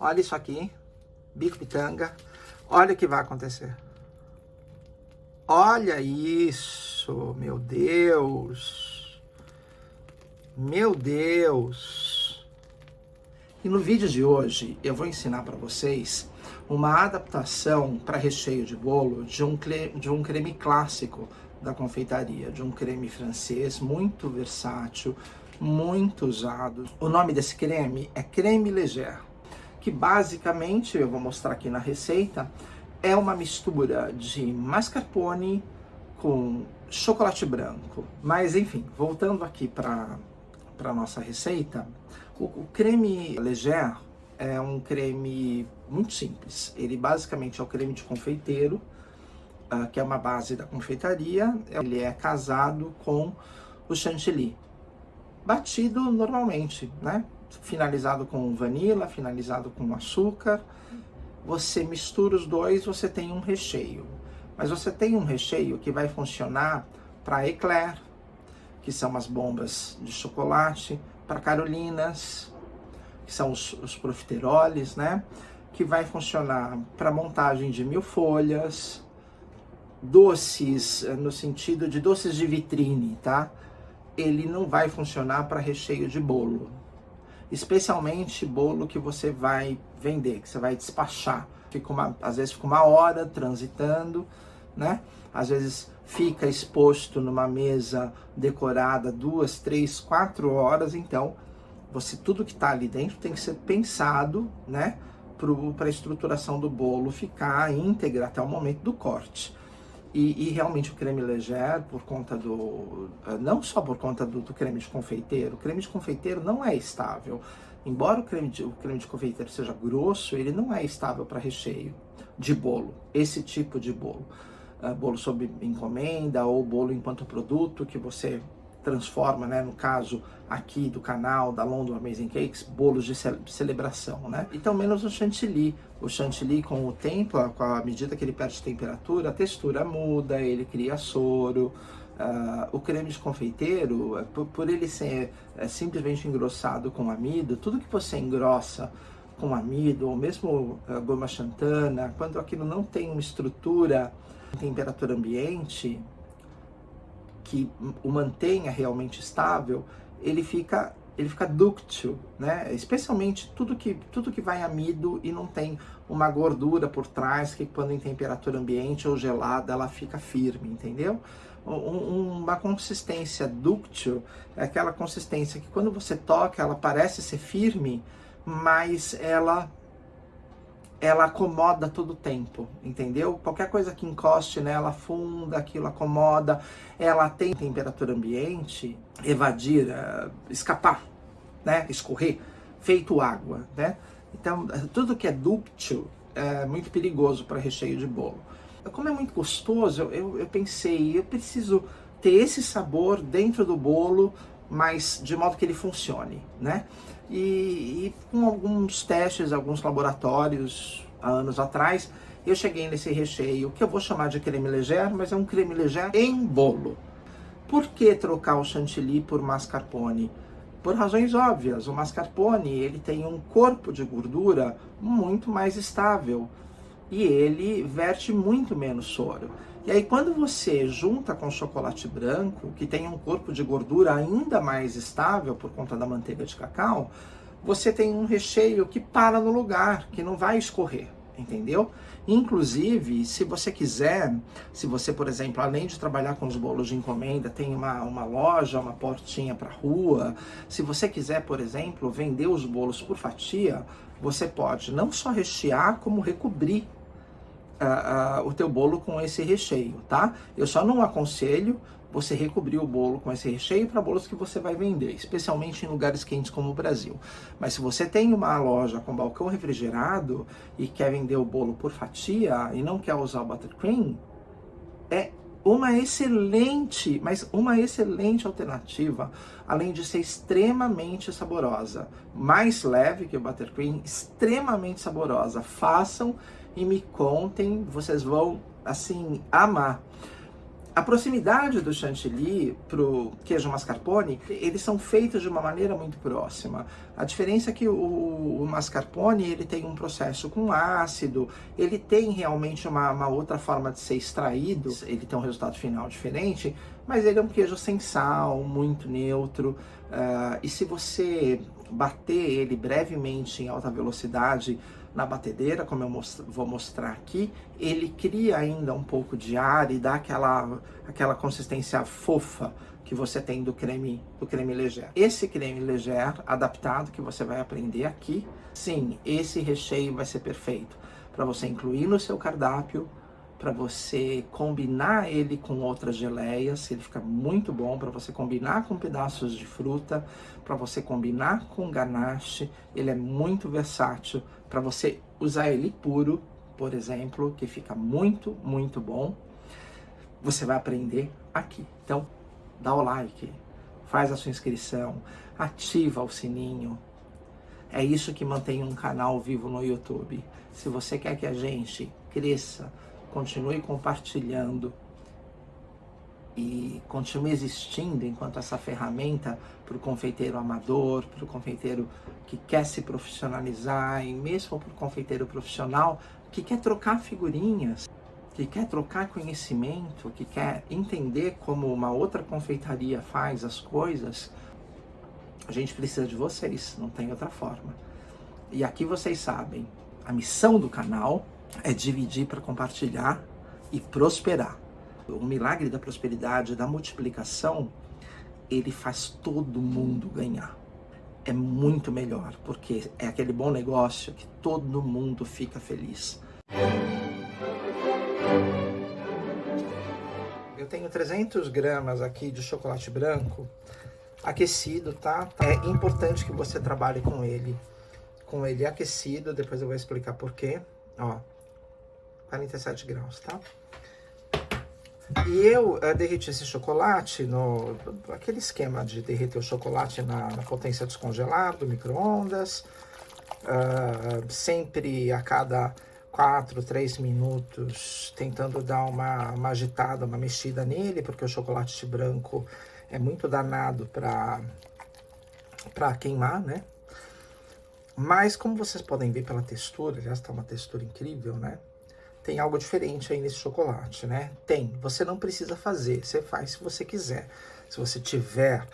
Olha isso aqui, bico pitanga. Olha o que vai acontecer. Olha isso, meu Deus. Meu Deus. E no vídeo de hoje eu vou ensinar para vocês uma adaptação para recheio de bolo de um creme clássico da confeitaria, de um creme francês muito versátil, muito usado. O nome desse creme é creme légère, que basicamente, eu vou mostrar aqui na receita, é uma mistura de mascarpone com chocolate branco. Mas enfim, voltando aqui para a nossa receita, o creme légère é um creme muito simples. Ele basicamente é o creme de confeiteiro, que é uma base da confeitaria. Ele é casado com o chantilly, batido normalmente, né? Finalizado com vanila, finalizado com açúcar. Você mistura os dois, você tem um recheio. Mas você tem um recheio que vai funcionar para eclair, que são as bombas de chocolate, para carolinas, que são os profiteroles, né? Que vai funcionar para montagem de milfolhas, doces, no sentido de doces de vitrine, tá? Ele não vai funcionar para recheio de bolo. Especialmente bolo que você vai vender, que você vai despachar. Às vezes fica uma hora transitando, né? Às vezes fica exposto numa mesa decorada 2, 3, 4 horas. Então, tudo que está ali dentro tem que ser pensado, né? Para a estruturação do bolo ficar íntegra até o momento do corte. E realmente o creme légère, por conta não só por conta do creme de confeiteiro, o creme de confeiteiro não é estável. Embora o creme de confeiteiro seja grosso, ele não é estável para recheio de bolo, esse tipo de bolo. Bolo sob encomenda ou bolo enquanto produto que você transforma, né, no caso aqui do canal da London Amazing Cakes, bolos de celebração, né? Então menos o chantilly. O chantilly, com o tempo, com a medida que ele perde temperatura, a textura muda, ele cria soro. O creme de confeiteiro, por ele ser simplesmente engrossado com amido, tudo que você engrossa com amido, ou mesmo goma xantana, quando aquilo não tem uma estrutura em temperatura ambiente que o mantenha realmente estável, ele fica dúctil, né? Especialmente tudo que vai amido e não tem uma gordura por trás, que quando em temperatura ambiente ou gelada ela fica firme, entendeu? Uma consistência dúctil é aquela consistência que quando você toca ela parece ser firme, mas ela acomoda todo o tempo, entendeu? Qualquer coisa que encoste nela afunda, aquilo acomoda, ela tem temperatura ambiente, evadir, escapar, né? Escorrer, feito água, né? Então, tudo que é dúctil é muito perigoso para recheio de bolo. Como é muito gostoso, eu pensei, eu preciso ter esse sabor dentro do bolo, mas de modo que ele funcione, né? E com alguns testes, alguns laboratórios, há anos atrás, eu cheguei nesse recheio, que eu vou chamar de creme légère, mas é um creme légère em bolo. Por que trocar o chantilly por mascarpone? Por razões óbvias. O mascarpone, ele tem um corpo de gordura muito mais estável e ele verte muito menos soro. E aí quando você junta com chocolate branco, que tem um corpo de gordura ainda mais estável por conta da manteiga de cacau, você tem um recheio que para no lugar, que não vai escorrer, entendeu? Inclusive, se você quiser, se você, por exemplo, além de trabalhar com os bolos de encomenda, tem uma loja, uma portinha para rua, se você quiser, por exemplo, vender os bolos por fatia, você pode não só rechear, como recobrir o teu bolo com esse recheio, tá? Eu só não aconselho você recobrir o bolo com esse recheio para bolos que você vai vender, especialmente em lugares quentes como o Brasil. Mas se você tem uma loja com balcão refrigerado e quer vender o bolo por fatia e não quer usar o buttercream, é uma excelente alternativa, além de ser extremamente saborosa, mais leve que o buttercream, extremamente saborosa. Façam e me contem, vocês vão, assim, amar. A proximidade do chantilly para o queijo mascarpone, eles são feitos de uma maneira muito próxima. A diferença é que o mascarpone ele tem um processo com ácido, ele tem realmente uma outra forma de ser extraído, ele tem um resultado final diferente, mas ele é um queijo sem sal, muito neutro. E se você bater ele brevemente em alta velocidade na batedeira, como eu vou mostrar aqui, ele cria ainda um pouco de ar e dá aquela consistência fofa que você tem do creme Leger. Esse creme Leger adaptado que você vai aprender aqui, sim, esse recheio vai ser perfeito para você incluir no seu cardápio, para você combinar ele com outras geleias, ele fica muito bom para você combinar com pedaços de fruta, para você combinar com ganache, ele é muito versátil, para você usar ele puro, por exemplo, que fica muito, muito bom. Você vai aprender aqui. Então, dá o like, faz a sua inscrição, ativa o sininho. É isso que mantém um canal vivo no YouTube. Se você quer que a gente cresça, continue compartilhando e continue existindo enquanto essa ferramenta para o confeiteiro amador, para o confeiteiro que quer se profissionalizar e mesmo para o confeiteiro profissional que quer trocar figurinhas, que quer trocar conhecimento, que quer entender como uma outra confeitaria faz as coisas. A gente precisa de vocês, não tem outra forma. E aqui vocês sabem, a missão do canal é dividir para compartilhar e prosperar. O milagre da prosperidade, da multiplicação, ele faz todo mundo ganhar. É muito melhor, porque é aquele bom negócio que todo mundo fica feliz. Eu tenho 300 gramas aqui de chocolate branco aquecido, tá? É importante que você trabalhe com ele aquecido, depois eu vou explicar por quê. Ó, 47 graus, tá? E eu derreti esse chocolate no aquele esquema de derreter o chocolate na potência descongelar do micro-ondas, sempre a cada 4, 3 minutos, tentando dar uma agitada, uma mexida nele, porque o chocolate branco é muito danado para queimar, né? Mas como vocês podem ver pela textura, aliás, tá uma textura incrível, né? Tem algo diferente aí nesse chocolate, né? Tem, você não precisa fazer, você faz se você quiser. Se você tiver...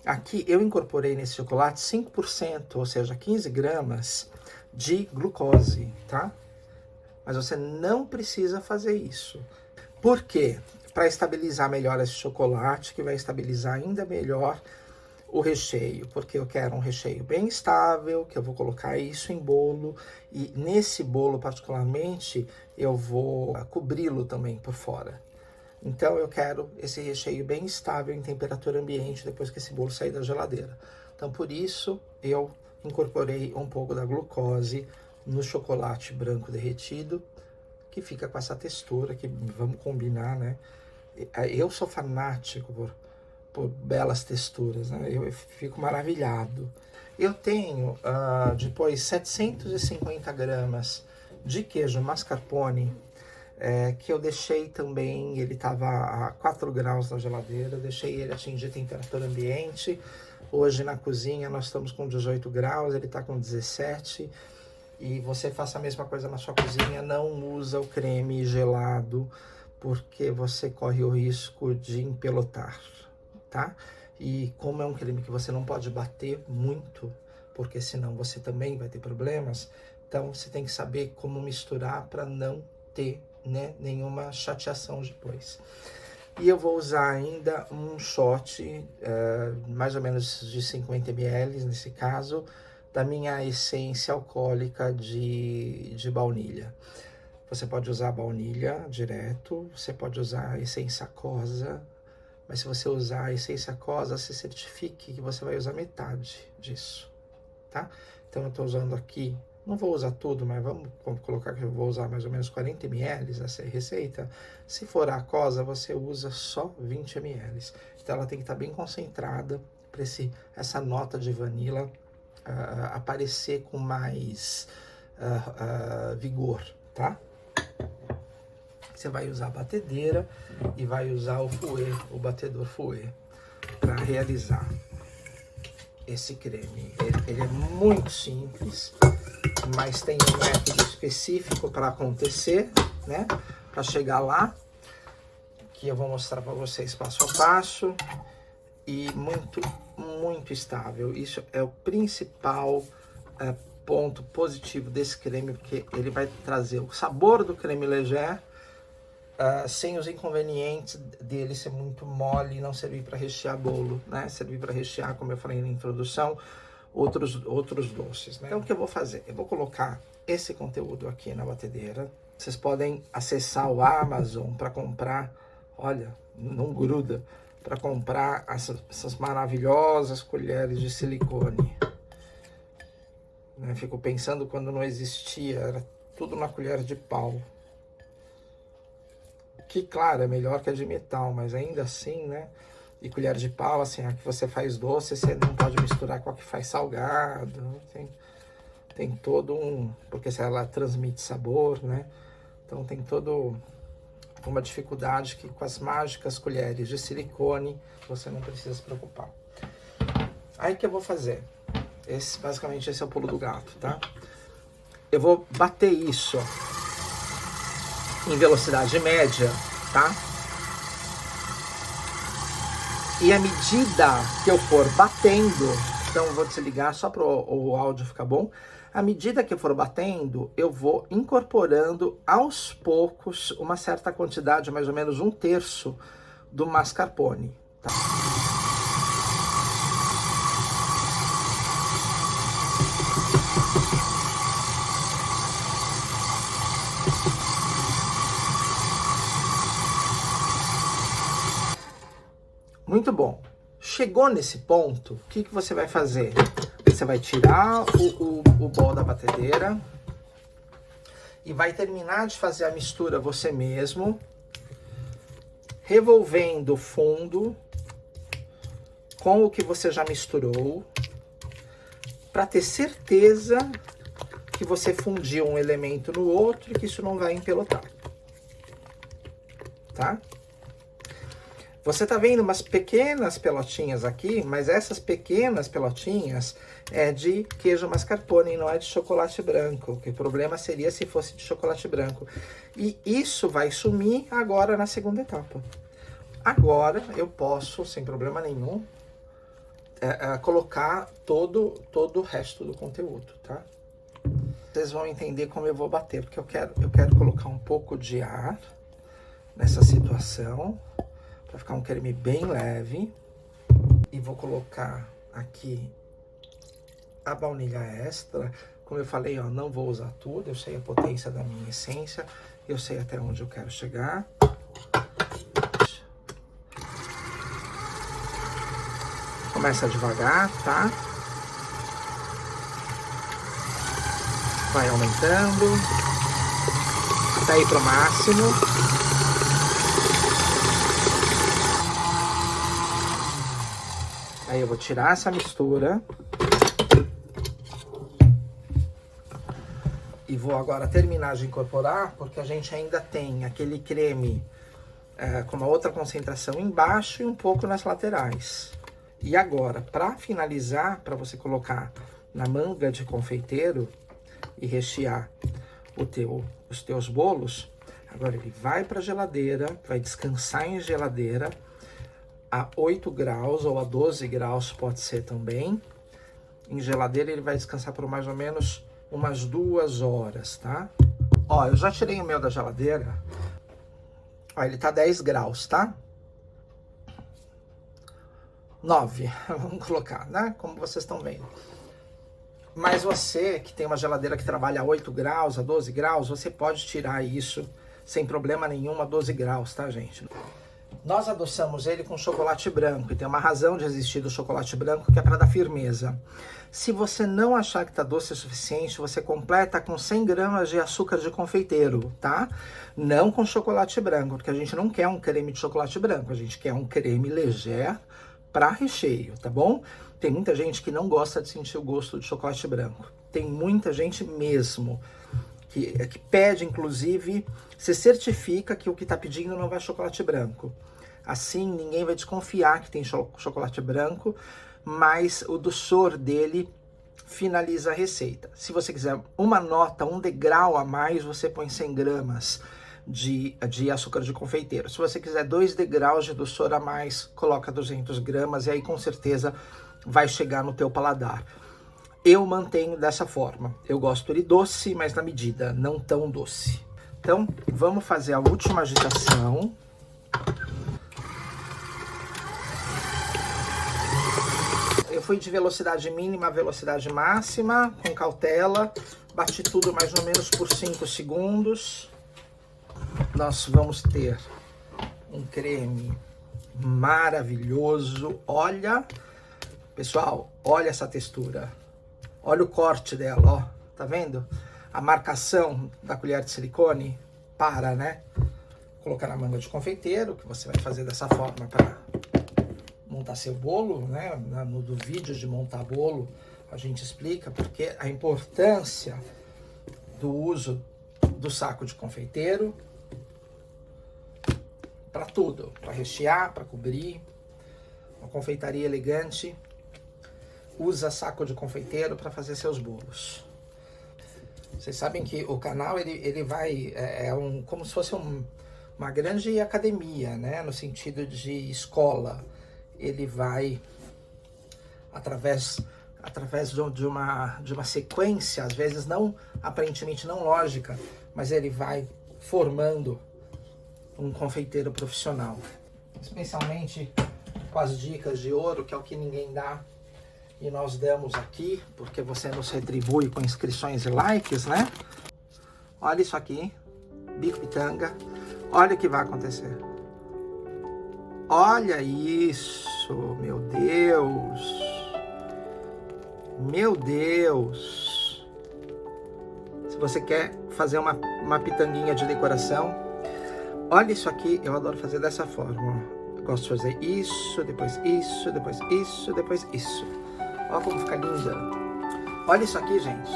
Aqui eu incorporei nesse chocolate 5%, ou seja, 15 gramas de glucose, tá? Mas você não precisa fazer isso. Por quê? Para estabilizar melhor esse chocolate, que vai estabilizar ainda melhor o recheio, porque eu quero um recheio bem estável, que eu vou colocar isso em bolo, e nesse bolo particularmente, eu vou cobri-lo também por fora. Então eu quero esse recheio bem estável em temperatura ambiente, depois que esse bolo sair da geladeira. Então por isso eu incorporei um pouco da glucose no chocolate branco derretido, que fica com essa textura, que vamos combinar, né? Eu sou fanático por belas texturas, né? Eu fico maravilhado. Eu tenho depois 750 gramas de queijo mascarpone, que eu deixei também, ele estava a 4 graus na geladeira, deixei ele atingir temperatura ambiente. Hoje na cozinha nós estamos com 18 graus, ele está com 17. E você faça a mesma coisa na sua cozinha, não usa o creme gelado, porque você corre o risco de empelotar, tá? E como é um creme que você não pode bater muito, porque senão você também vai ter problemas, então você tem que saber como misturar para não ter, né, nenhuma chateação depois. E eu vou usar ainda um shot, mais ou menos de 50 ml nesse caso, da minha essência alcoólica de baunilha. Você pode usar baunilha direto, você pode usar a essência aquosa, mas se você usar a essência aquosa, se certifique que você vai usar metade disso, tá? Então eu tô usando aqui, não vou usar tudo, mas vamos colocar que eu vou usar mais ou menos 40 ml nessa receita. Se for a aquosa, você usa só 20 ml. Então ela tem que estar bem concentrada para essa nota de vanila aparecer com mais vigor, tá? Você vai usar a batedeira e vai usar o fouet, o batedor fouet, para realizar esse creme. Ele é muito simples, mas tem um método específico para acontecer, né? Para chegar lá, que eu vou mostrar para vocês passo a passo, e muito estável. Isso é o principal ponto positivo desse creme, porque ele vai trazer o sabor do creme Leger, sem os inconvenientes dele ser muito mole e não servir para rechear bolo, né? Servir para rechear, como eu falei na introdução, outros doces, né? Então o que eu vou fazer? Eu vou colocar esse conteúdo aqui na batedeira. Vocês podem acessar o Amazon para comprar, olha, não gruda, para comprar essas maravilhosas colheres de silicone. Fico pensando quando não existia, era tudo na colher de pau. Que, claro, é melhor que a de metal, mas ainda assim, né? E colher de pau, assim, a que você faz doce, você não pode misturar com a que faz salgado. Tem todo um... Porque ela transmite sabor, né? Então tem todo uma dificuldade que com as mágicas colheres de silicone, você não precisa se preocupar. Aí o que eu vou fazer? Basicamente esse é o pulo do gato, tá? Eu vou bater isso em velocidade média, tá? E à medida que eu for batendo, então eu vou desligar só para o áudio ficar bom. À medida que eu for batendo, eu vou incorporando aos poucos uma certa quantidade, mais ou menos 1/3 do mascarpone, tá? Muito bom. Chegou nesse ponto, o que você vai fazer? Você vai tirar o bol da batedeira e vai terminar de fazer a mistura você mesmo, revolvendo o fundo com o que você já misturou, para ter certeza que você fundiu um elemento no outro e que isso não vai empelotar. Tá? Você tá vendo umas pequenas pelotinhas aqui, mas essas pequenas pelotinhas é de queijo mascarpone, não é de chocolate branco. Que o problema seria se fosse de chocolate branco. E isso vai sumir agora na segunda etapa. Agora eu posso, sem problema nenhum, colocar todo o resto do conteúdo, tá? Vocês vão entender como eu vou bater, porque eu quero colocar um pouco de ar nessa situação, para ficar um creme bem leve. E vou colocar aqui a baunilha extra. Como eu falei, ó, não vou usar tudo, eu sei a potência da minha essência, eu sei até onde eu quero chegar. Começa devagar, tá? Vai aumentando até ir pro máximo. Aí eu vou tirar essa mistura e vou agora terminar de incorporar, porque a gente ainda tem aquele creme com uma outra concentração embaixo e um pouco nas laterais. E agora, para finalizar, para você colocar na manga de confeiteiro e rechear os teus bolos, agora ele vai para a geladeira, vai descansar em geladeira, a 8 graus ou a 12 graus pode ser também. Em geladeira ele vai descansar por mais ou menos umas 2 horas, tá? Ó, eu já tirei o meu da geladeira. Ó, ele tá 10 graus, tá? 9, vamos colocar, né? Como vocês estão vendo. Mas você que tem uma geladeira que trabalha a 8 graus, a 12 graus, você pode tirar isso sem problema nenhum a 12 graus, tá, gente? Nós adoçamos ele com chocolate branco, e tem uma razão de existir do chocolate branco, que é para dar firmeza. Se você não achar que tá doce o suficiente, você completa com 100 gramas de açúcar de confeiteiro, tá? Não com chocolate branco, porque a gente não quer um creme de chocolate branco, a gente quer um creme Leger para recheio, tá bom? Tem muita gente que não gosta de sentir o gosto de chocolate branco. Tem muita gente mesmo. que pede, inclusive, se certifica que o que está pedindo não vai chocolate branco. Assim, ninguém vai desconfiar que tem chocolate branco, mas o doçor dele finaliza a receita. Se você quiser uma nota, um degrau a mais, você põe 100 gramas de açúcar de confeiteiro. Se você quiser 2 degraus de doçor a mais, coloca 200 gramas e aí com certeza vai chegar no teu paladar. Eu mantenho dessa forma. Eu gosto de doce, mas na medida, não tão doce. Então, vamos fazer a última agitação. Eu fui de velocidade mínima a velocidade máxima, com cautela. Bati tudo mais ou menos por 5 segundos. Nós vamos ter um creme maravilhoso. Olha, pessoal, olha essa textura. Olha o corte dela, ó. Tá vendo? A marcação da colher de silicone para, né? Colocar na manga de confeiteiro, que você vai fazer dessa forma para montar seu bolo, né? No do vídeo de montar bolo, a gente explica porque a importância do uso do saco de confeiteiro para tudo, para rechear, para cobrir. Uma confeitaria elegante usa saco de confeiteiro para fazer seus bolos. Vocês sabem que o canal ele vai como se fosse uma grande academia, né? No sentido de escola. Ele vai através de uma sequência, às vezes não aparentemente não lógica, mas ele vai formando um confeiteiro profissional, especialmente com as dicas de ouro, que é o que ninguém dá e nós damos aqui, porque você nos retribui com inscrições e likes, né? Olha isso aqui, bico pitanga, olha o que vai acontecer. Olha isso, meu Deus, meu Deus. Se você quer fazer uma pitanguinha de decoração, olha isso aqui, eu adoro fazer dessa forma, ó. Eu gosto de fazer isso, depois isso, depois isso, depois isso. Olha como fica linda. Olha isso aqui, gente.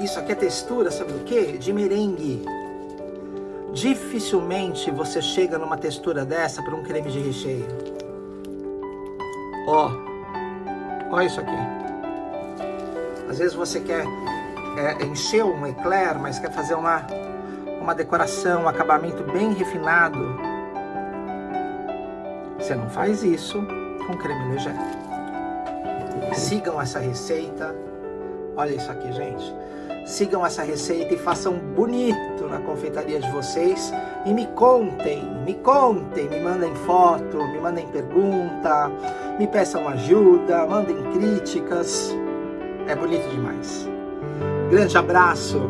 Isso aqui é textura, sabe do quê? De merengue. Dificilmente você chega numa textura dessa para um creme de recheio. Ó, olha isso aqui. Às vezes você quer encher um eclair, mas quer fazer uma decoração, um acabamento bem refinado. Você não faz isso com creme leger. Sigam essa receita. Olha isso aqui, gente. Sigam essa receita e façam bonito na confeitaria de vocês. E me contem, me mandem foto, me mandem pergunta, me peçam ajuda, mandem críticas. É bonito demais. Grande abraço.